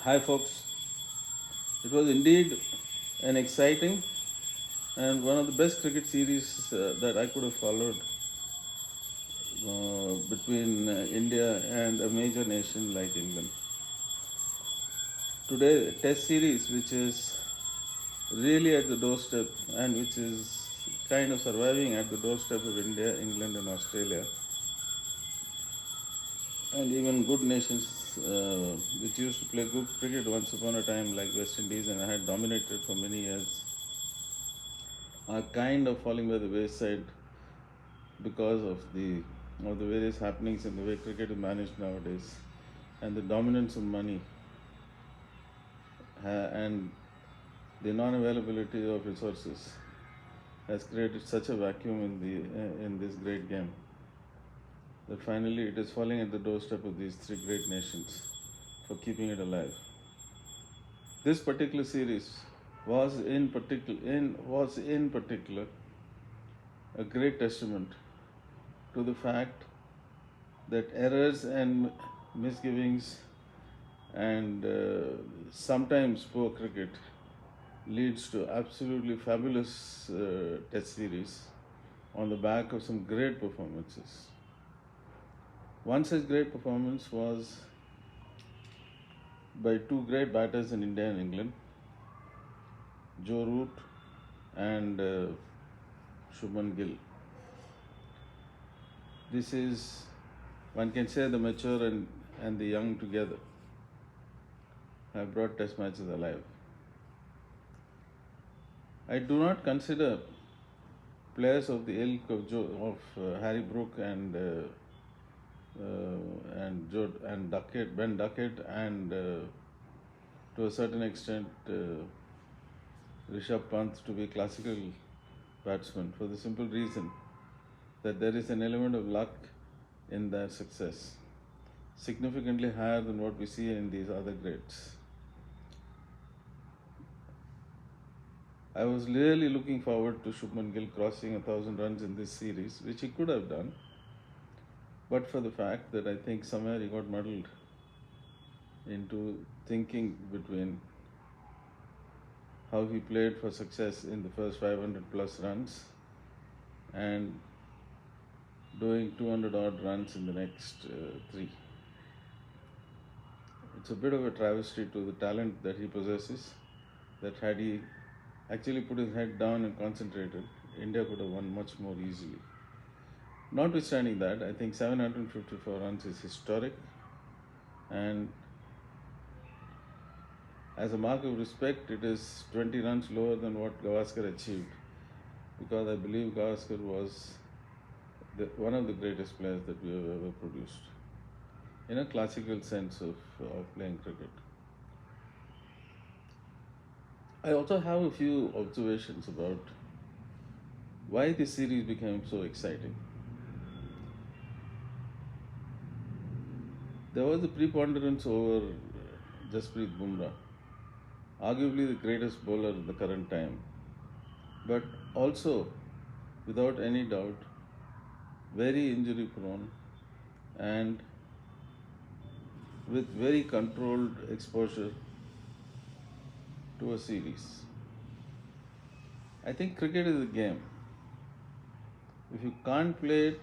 Hi, folks. It was indeed an exciting and one of the best cricket series that I could have followed between India and a major nation like England. Today, Test series, which is really at the doorstep and which is kind of surviving at the doorstep of India, England, and Australia, and even good nations which used to play good cricket once upon a time, like West Indies, and had dominated for many years, are kind of falling by the wayside because of the various happenings in the way cricket is managed nowadays, and the dominance of money and the non-availability of resources has created such a vacuum in this great game that finally it is falling at the doorstep of these three great nations for keeping it alive. This particular series was in particular a great testament to the fact that errors and misgivings and sometimes poor cricket leads to absolutely fabulous test series on the back of some great performances. One such great performance was by two great batters in India and England, Joe Root and Shubman Gill. This is, one can say, the mature and the young together have brought test matches alive. I do not consider players of the ilk of Harry Brook and Duckett, Ben Duckett, and to a certain extent Rishabh Pant to be classical batsmen, for the simple reason that there is an element of luck in their success, significantly higher than what we see in these other greats. I was really looking forward to Shubman Gill crossing 1,000 runs in this series, which he could have done, but for the fact that I think somewhere he got muddled into thinking between how he played for success in the first 500 plus runs and doing 200 odd runs in the next three. It's a bit of a travesty to the talent that he possesses, that had he actually put his head down and concentrated, India could have won much more easily. Notwithstanding that, I think 754 runs is historic, and as a mark of respect, it is 20 runs lower than what Gavaskar achieved, because I believe Gavaskar was one of the greatest players that we have ever produced, in a classical sense of playing cricket. I also have a few observations about why this series became so exciting. There was a preponderance over Jasprit Bumrah, arguably the greatest bowler at the current time, but also, without any doubt, very injury prone and with very controlled exposure to a series. I think cricket is a game. If you can't play it,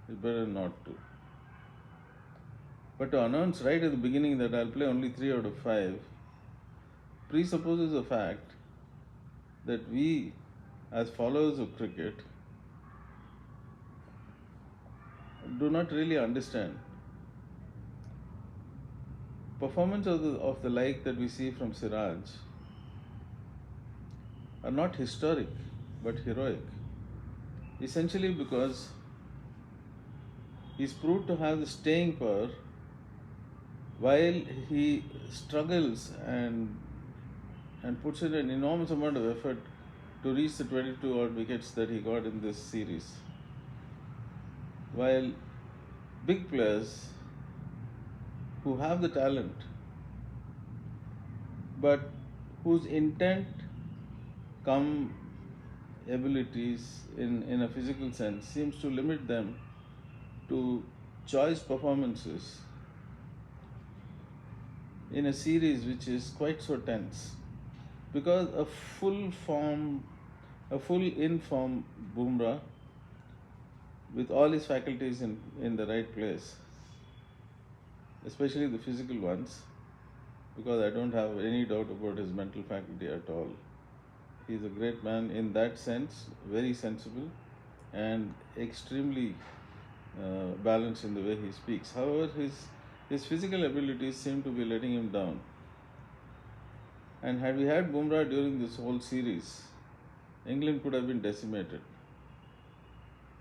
it's better not to. But to announce right at the beginning that I'll play only 3 out of 5 presupposes the fact that we, as followers of cricket, do not really understand. Performance of the like that we see from Siraj are not historic but heroic. Essentially because he's proved to have the staying power while he struggles and puts in an enormous amount of effort to reach the 22 odd wickets that he got in this series. While big players who have the talent but whose intent come abilities in a physical sense seems to limit them to choice performances, in a series which is quite so tense, because a full in form Bumrah with all his faculties in the right place, especially the physical ones, because I don't have any doubt about his mental faculty at all. He's a great man in that sense, very sensible and extremely balanced in the way he speaks. However, his physical abilities seem to be letting him down. And had we had Bumrah during this whole series, England could have been decimated.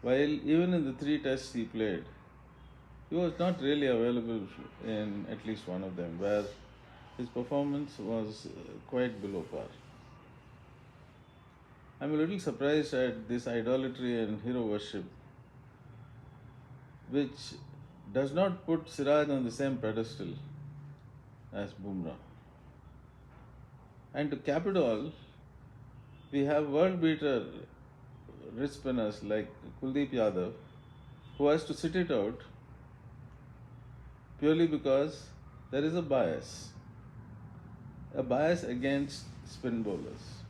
While even in the 3 tests he played, he was not really available in at least one of them, where his performance was quite below par. I'm a little surprised at this idolatry and hero worship, which does not put Siraj on the same pedestal as Bumrah. And to cap it all, we have world beater wrist spinners like Kuldeep Yadav, who has to sit it out purely because there is a bias against spin bowlers,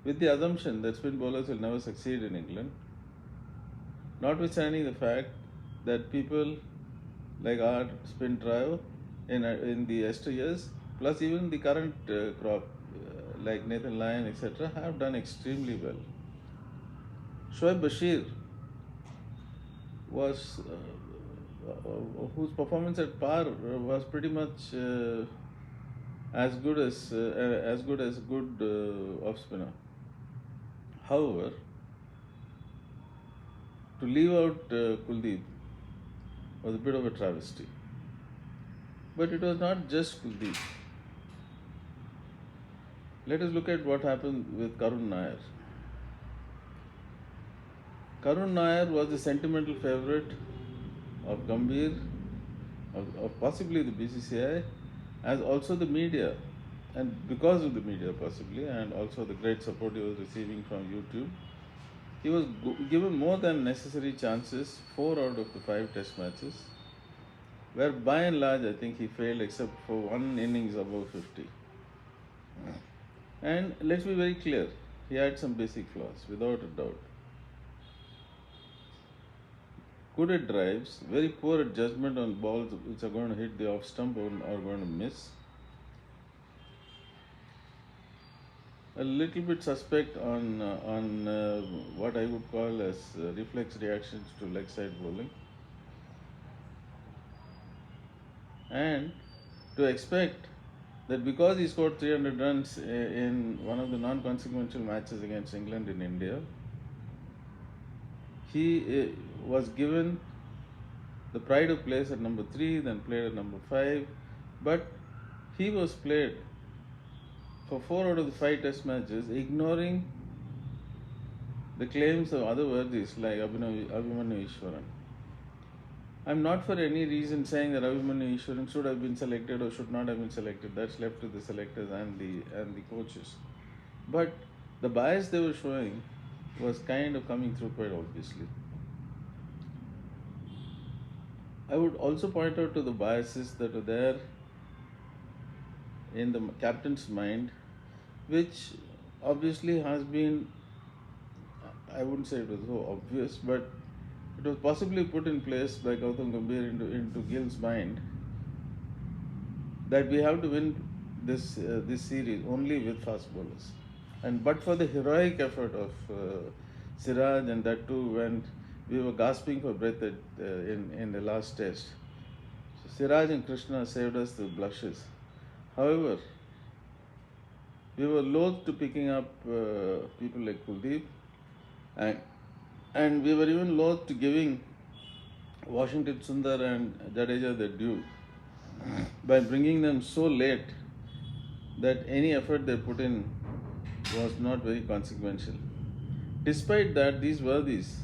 with the assumption that spin bowlers will never succeed in England, notwithstanding the fact that people like our spin trio in the yesteryears, plus even the current crop like Nathan Lyon, etc., have done extremely well. Shoaib Bashir was whose performance at par was pretty much as good as good off spinner. However, to leave out Kuldeep was a bit of a travesty. But it was not just Kuldeep. Let us look at what happened with Karun Nair. Karun Nair was the sentimental favourite of Gambhir, of possibly the BCCI, as also the media, and because of the media possibly, and also the great support he was receiving from YouTube. He was given more than necessary chances, 4 out of the 5 test matches, where by and large I think he failed except for one innings above 50. And let's be very clear, he had some basic flaws, without a doubt. Good at drives, very poor at judgment on balls which are going to hit the off stump or going to miss. A little bit suspect on what I would call as reflex reactions to leg side bowling. And to expect that because he scored 300 runs in one of the non-consequential matches against England in India, he was given the pride of place at number 3, then played at number 5, but he was played for 4 out of the 5 test matches, ignoring the claims of other worthies like Abhimanyu Ishwaran. I'm not for any reason saying that Abhimanyu Ishwaran should have been selected or should not have been selected. That's left to the selectors and the coaches. But the bias they were showing was kind of coming through quite obviously. I would also point out to the biases that are there in the captain's mind, which obviously has been, I wouldn't say it was so obvious, but it was possibly put in place by Gautam Gambhir into Gill's mind, that we have to win this series only with fast bowlers. And but for the heroic effort of Siraj, and that too when we were gasping for breath in the last test, so Siraj and Krishna saved us the blushes. However, we were loath to picking up people like Kuldeep, and we were even loath to giving Washington Sundar and Jadeja their due by bringing them so late that any effort they put in was not very consequential. Despite that, these worthies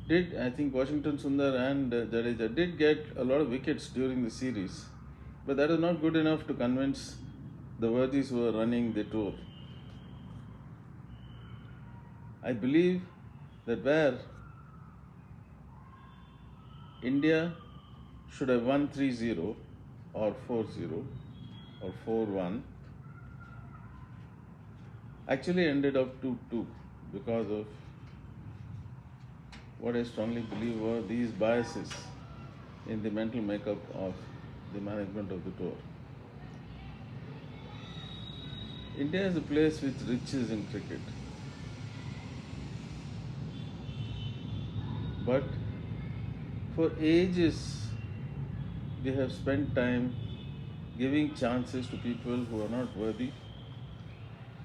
did, I think Washington Sundar and Jadeja did get a lot of wickets during the series, but that was not good enough to convince the worthies who were running the tour. I believe that where India should have won 3-0, or 4-0 or 4-1 actually ended up 2-2 because of what I strongly believe were these biases in the mental makeup of the management of the tour. India is a place with riches in cricket, but for ages we have spent time giving chances to people who are not worthy.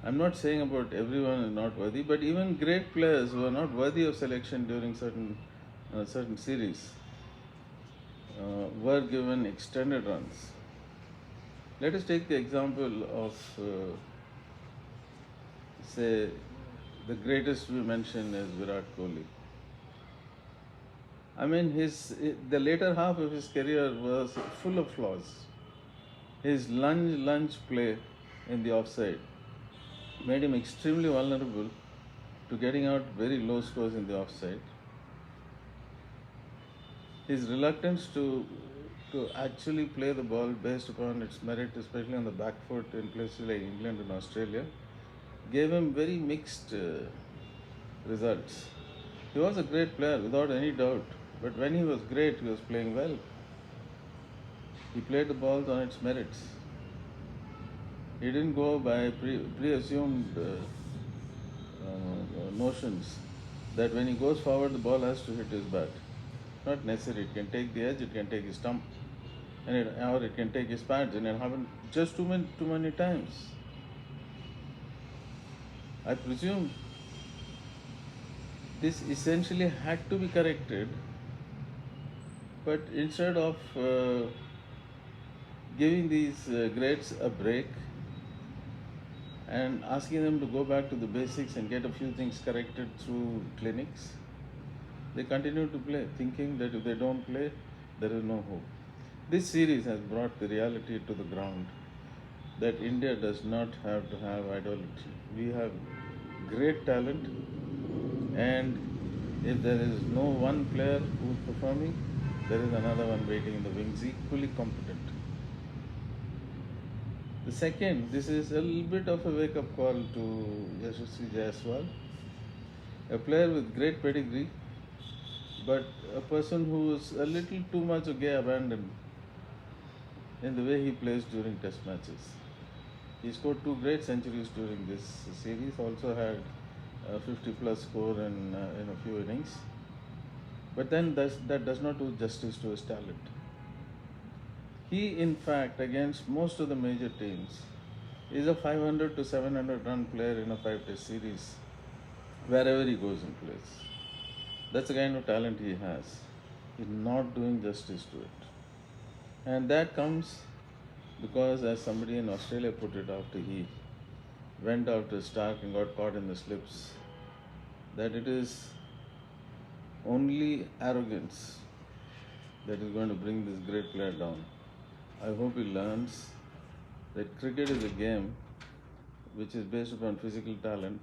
I'm not saying about everyone is not worthy, but even great players who are not worthy of selection during certain series were given extended runs. Let us take the example of, say, the greatest we mention is Virat Kohli. I mean, the later half of his career was full of flaws. His lunge play in the offside made him extremely vulnerable to getting out very low scores in the offside. His reluctance to actually play the ball based upon its merit, especially on the back foot in places like England and Australia, gave him very mixed results. He was a great player without any doubt, but when he was great, he was playing well. He played the balls on its merits. He didn't go by pre-assumed notions that when he goes forward, the ball has to hit his bat. Not necessary. It can take the edge, it can take his stump, or it can take his pads, and it happened just too many times. I presume this essentially had to be corrected, but instead of giving these greats a break and asking them to go back to the basics and get a few things corrected through clinics, they continue to play, thinking that if they don't play, there is no hope. This series has brought the reality to the ground that India does not have to have idolatry. We have great talent, and if there is no one player who is performing, there is another one waiting in the wings, equally competent. The second, this is a little bit of a wake-up call to Yashasvi Jaiswal, a player with great pedigree, but a person who is a little too much of gay abandon in the way he plays during test matches. He scored 2 great centuries during this series, also had a 50-plus score in a few innings. But then that does not do justice to his talent. He, in fact, against most of the major teams, is a 500 to 700 run player in a 5-test series, wherever he goes and plays. That's the kind of talent he has. He's not doing justice to it. And that comes because, as somebody in Australia put it after he went after Stark and got caught in the slips, that it is only arrogance that is going to bring this great player down. I hope he learns that cricket is a game which is based upon physical talent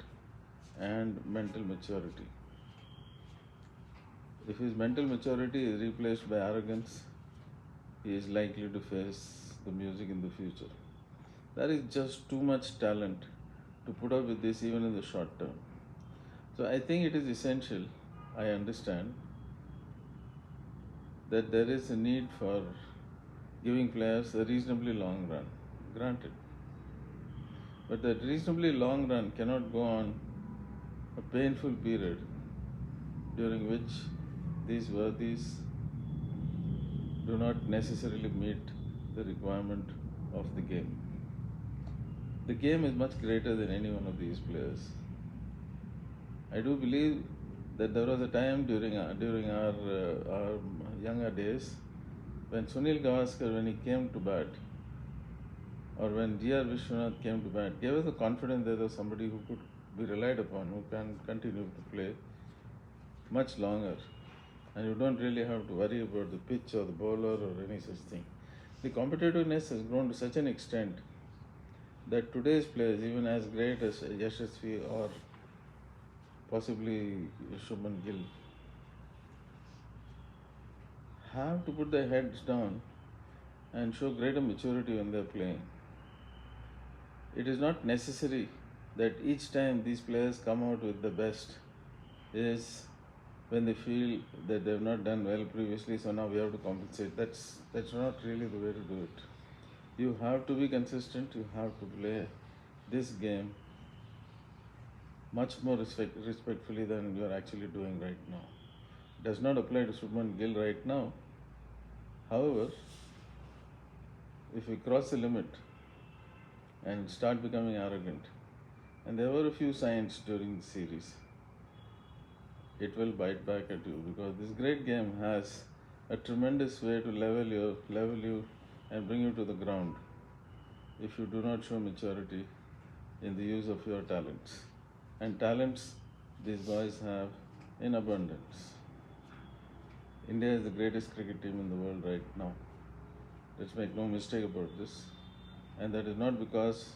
and mental maturity. If his mental maturity is replaced by arrogance, he is likely to face the music in the future. There is just too much talent to put up with this even in the short term. So I think it is essential, I understand, that there is a need for giving players a reasonably long run, granted. But that reasonably long run cannot go on a painful period during which these worthies do not necessarily meet the requirement of the game. The game is much greater than any one of these players. I do believe that there was a time during our younger days when Sunil Gavaskar, when he came to bat, or when G.R. Vishwanath came to bat, gave us the confidence that there was somebody who could be relied upon, who can continue to play much longer. And you don't really have to worry about the pitch or the bowler or any such thing. The competitiveness has grown to such an extent that today's players, even as great as Yashasvi or possibly Shubman Gill, have to put their heads down and show greater maturity when they're playing. It is not necessary that each time these players come out with the best is when they feel that they've not done well previously, so now we have to compensate. That's not really the way to do it. You have to be consistent. You have to play this game much more respectfully than you are actually doing right now. It does not apply to Shubman Gill right now. However, if we cross the limit and start becoming arrogant, and there were a few signs during the series, it will bite back at you, because this great game has a tremendous way to level you and bring you to the ground if you do not show maturity in the use of your talents. And talents these boys have in abundance. India is the greatest cricket team in the world right now. Let's make no mistake about this. And that is not because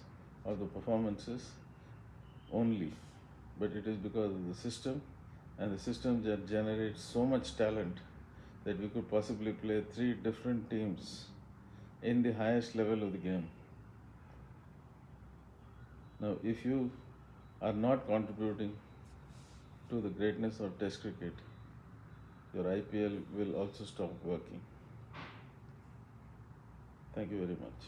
of the performances only, but it is because of the system, and the system that generates so much talent that we could possibly play 3 different teams in the highest level of the game. Now, if you are not contributing to the greatness of Test cricket, your IPL will also stop working. Thank you very much.